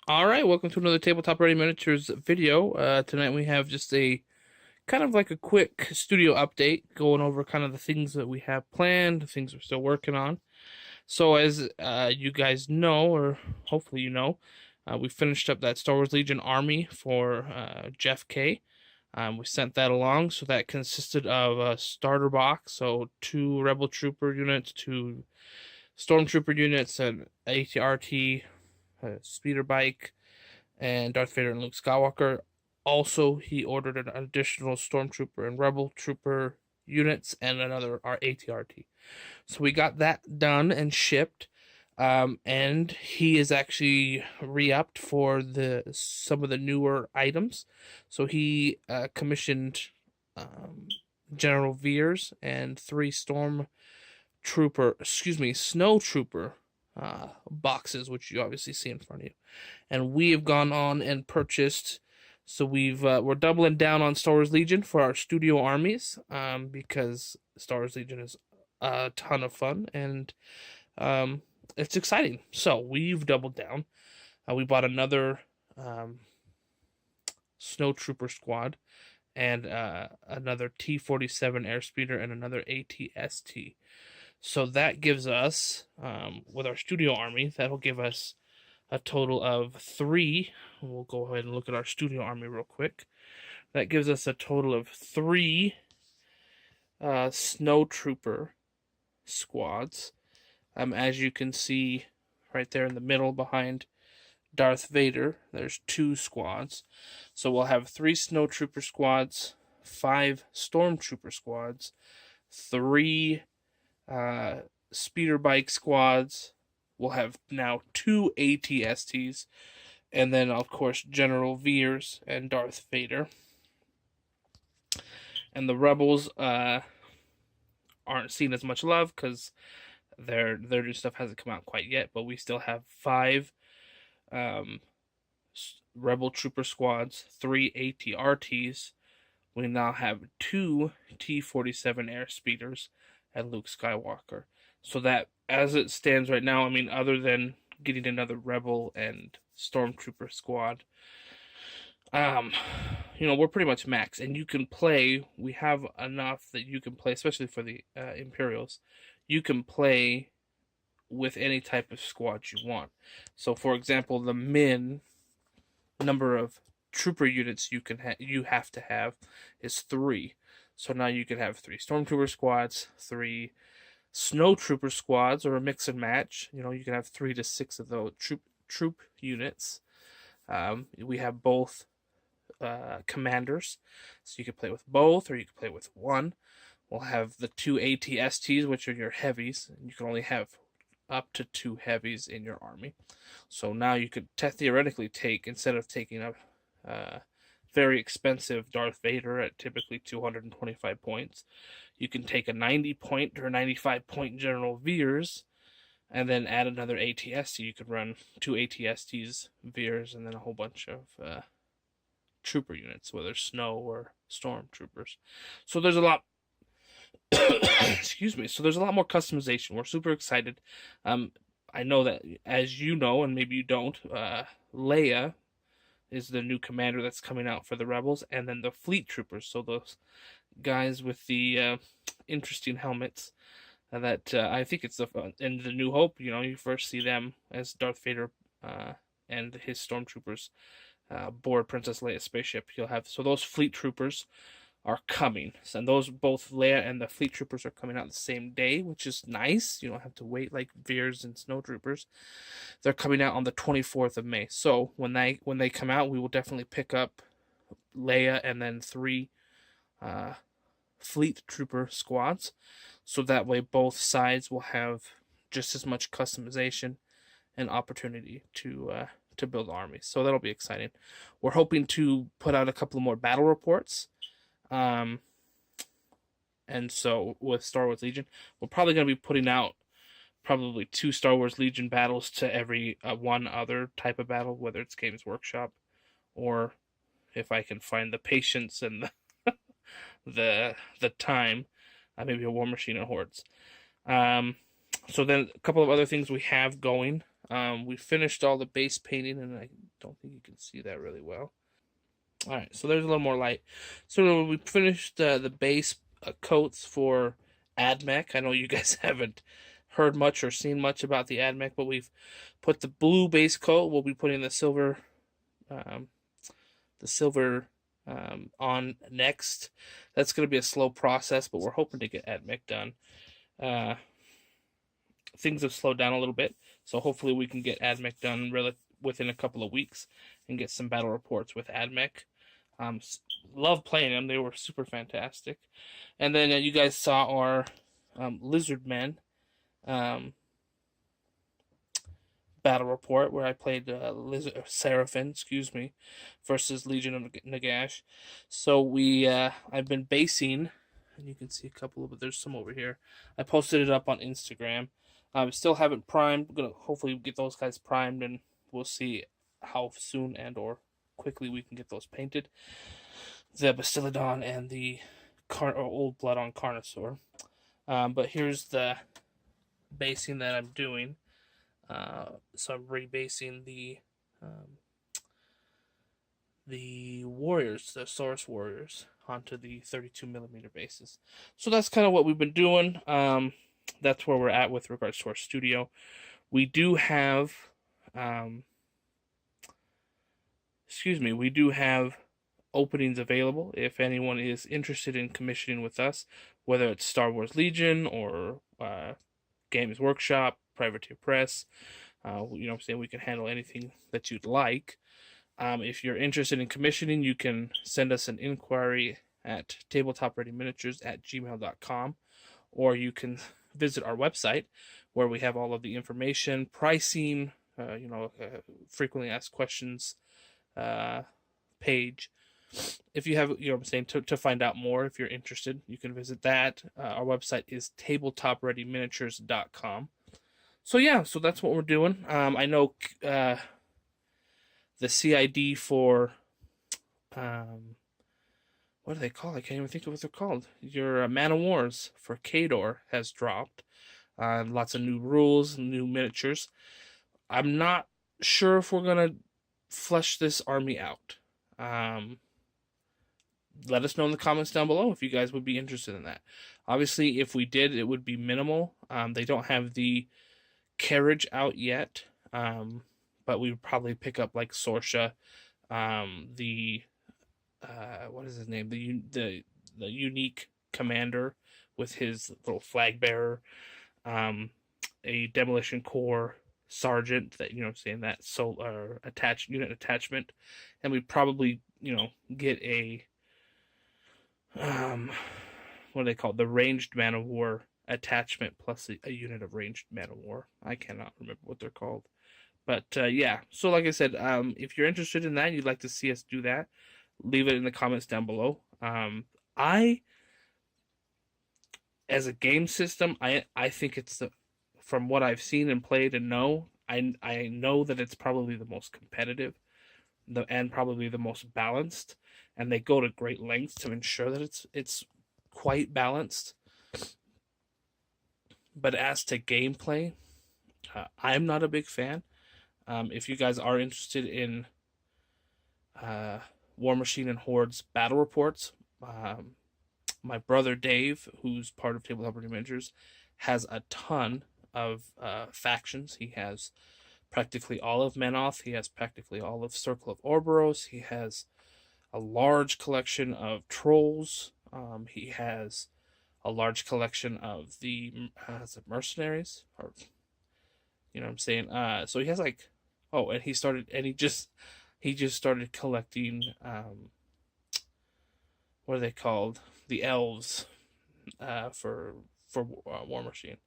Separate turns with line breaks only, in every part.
Alright, welcome to another Tabletop Ready Miniatures video. Tonight we have just a kind of like a quick studio update, going over kind of the things that we have planned, the things we're still working on. So as you guys know, or hopefully you know, we finished up that Star Wars Legion army for Jeff K. We sent that along, so that consisted of a starter box, so 2 Rebel Trooper units, 2 Stormtrooper units, an ATRT, a speeder bike, and Darth Vader and Luke Skywalker. Also, he ordered an additional Stormtrooper and Rebel Trooper units and another ATRT. So we got that done and shipped. And he is actually re-upped for some of the newer items. So he commissioned General Veers and 3 Snow Trooper boxes, which you obviously see in front of you. And we have gone on and purchased. So we're doubling down on Star Wars Legion for our studio armies, because Star Wars Legion is a ton of fun and it's exciting. So we've doubled down. We bought another Snow Trooper squad and another T-47 airspeeder and another ATST. So that gives us, with our studio army, that'll give us a total of 3. We'll go ahead and look at our studio army real quick. That gives us a total of 3 Snow Trooper squads. As you can see right there in the middle behind Darth Vader, there's 2 squads. So we'll have 3 Snow Trooper squads, 5 Stormtrooper squads, 3 speeder bike squads. We'll have now 2 ATSTs, and then of course General Veers and Darth Vader. And the Rebels aren't seen as much love because their new stuff hasn't come out quite yet, but we still have 5 Rebel Trooper squads, 3 ATRTs. We now have 2 T-47 airspeeders and Luke Skywalker. So that, as it stands right now, I mean, other than getting another Rebel and Stormtrooper squad, we're pretty much max. And you can play, we have enough that you can play, especially for the Imperials, you can play with any type of squad you want. So, for example, the min number of trooper units you have to have is 3. So now you can have 3 Stormtrooper squads, 3 Snow Trooper squads, or a mix and match. You can have 3 to 6 of those troop units. We have both commanders, so you can play with both, or you can play with one. We'll have the 2 ATSTs, which are your heavies. You can only have up to 2 heavies in your army. So now you could theoretically take, instead of taking a very expensive Darth Vader at typically 225 points, you can take a 90 point or 95 point General Veers and then add another ATST. You could run 2 ATSTs, Veers, and then a whole bunch of trooper units, whether snow or storm troopers. So there's a lot excuse me. So there's a lot more customization. We're super excited. I know that, as you know, and maybe you don't, Leia is the new commander that's coming out for the Rebels, and then the Fleet Troopers. So those guys with the interesting helmets that I think it's in the New Hope. You first see them as Darth Vader and his stormtroopers board Princess Leia's spaceship. So those Fleet Troopers are coming, and those, both Leia and the Fleet Troopers, are coming out the same day, which is nice. You don't have to wait like Veers and Snow Troopers. They're coming out on the 24th of May. So when they come out, we will definitely pick up Leia and then 3 Fleet Trooper squads, so that way both sides will have just as much customization and opportunity to build armies. So that'll be exciting. We're hoping to put out a couple more battle reports. And so with Star Wars Legion, we're probably going to be putting out probably 2 Star Wars Legion battles to every one other type of battle, whether it's Games Workshop, or if I can find the patience and the time, maybe a War Machine and Hordes. So then a couple of other things we have going. We finished all the base painting, and Don't think you can see that really well. All right, so there's a little more light. So we finished the base coats for AdMech. I know you guys haven't heard much or seen much about the AdMech, but we've put the blue base coat. We'll be putting the silver, um, the silver on next. That's going to be a slow process, but we're hoping to get AdMech done. Things have slowed down a little bit, so hopefully we can get AdMech done within a couple of weeks and get some battle reports with AdMech. Love playing them; they were super fantastic. And then you guys saw our Lizard Men battle report where I played Seraphim, versus Legion of Nagash. So I've been basing, and you can see a couple of it. There's some over here. I posted it up on Instagram. Still haven't primed. I'm gonna hopefully get those guys primed, and we'll see how soon and or quickly we can get those painted. The Bastiladon and the Old Blood on Carnosaur. But here's the basing that I'm doing. So I'm rebasing the warriors, the Saurus warriors, onto the 32mm bases. So that's kind of what we've been doing. That's where we're at with regards to our studio. We do have, we do have openings available if anyone is interested in commissioning with us, whether it's Star Wars Legion or Games Workshop, Privateer Press. You know what I'm saying? We can handle anything that you'd like. If you're interested in commissioning, you can send us an inquiry at tabletopreadyminiatures@gmail.com, or you can visit our website where we have all of the information, pricing, frequently asked questions page. If you have, you know what I'm saying, to find out more, if you're interested, you can visit that. Our website is tabletopreadyminiatures.com. So yeah, so that's what we're doing. I know the CID for what do they call? I can't even think of what they're called. Your Man of Wars for Khador has dropped. Lots of new rules, new miniatures. I'm not sure if we're gonna flesh this army out. Let us know in the comments down below if you guys would be interested in that. Obviously, if we did, it would be minimal. They don't have the carriage out yet, but we would probably pick up like Sorsha, what is his name? The unique commander with his little flag bearer, a demolition corps sergeant that, you know what I'm saying, that solar unit attachment, and we probably, get a what do they call it? The ranged man of war attachment plus a unit of ranged man of war. I cannot remember what they're called. But yeah, so like I said, if you're interested in that and you'd like to see us do that, leave it in the comments down below. As a game system, I think it's from what I've seen and played and know, I know that it's probably the most competitive, and probably the most balanced, and they go to great lengths to ensure that it's quite balanced. But as to gameplay, I'm not a big fan. If you guys are interested in War Machine and Horde's battle reports, my brother Dave, who's part of Tabletop Ready Miniatures, has a ton of factions. He has practically all of Menoth. He has practically all of Circle of Orboros. He has a large collection of trolls. He has a large collection of the mercenaries, or you know what I'm saying. So he has like, and he just started collecting what are they called? The elves for War Machine.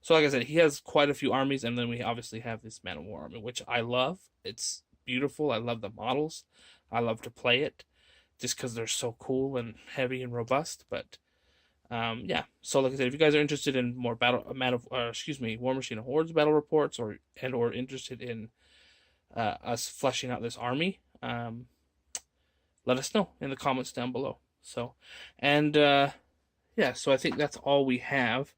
So like I said, he has quite a few armies, and then we obviously have this Man of War army, which I love. It's beautiful. I love the models. I love to play it just because they're so cool and heavy and robust. But yeah, so like I said, if you guys are interested in more War Machine and Hordes battle reports, or interested in us fleshing out this army, let us know in the comments down below. So, and yeah, so I think that's all we have.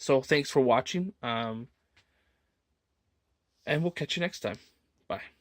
So thanks for watching, and we'll catch you next time. Bye.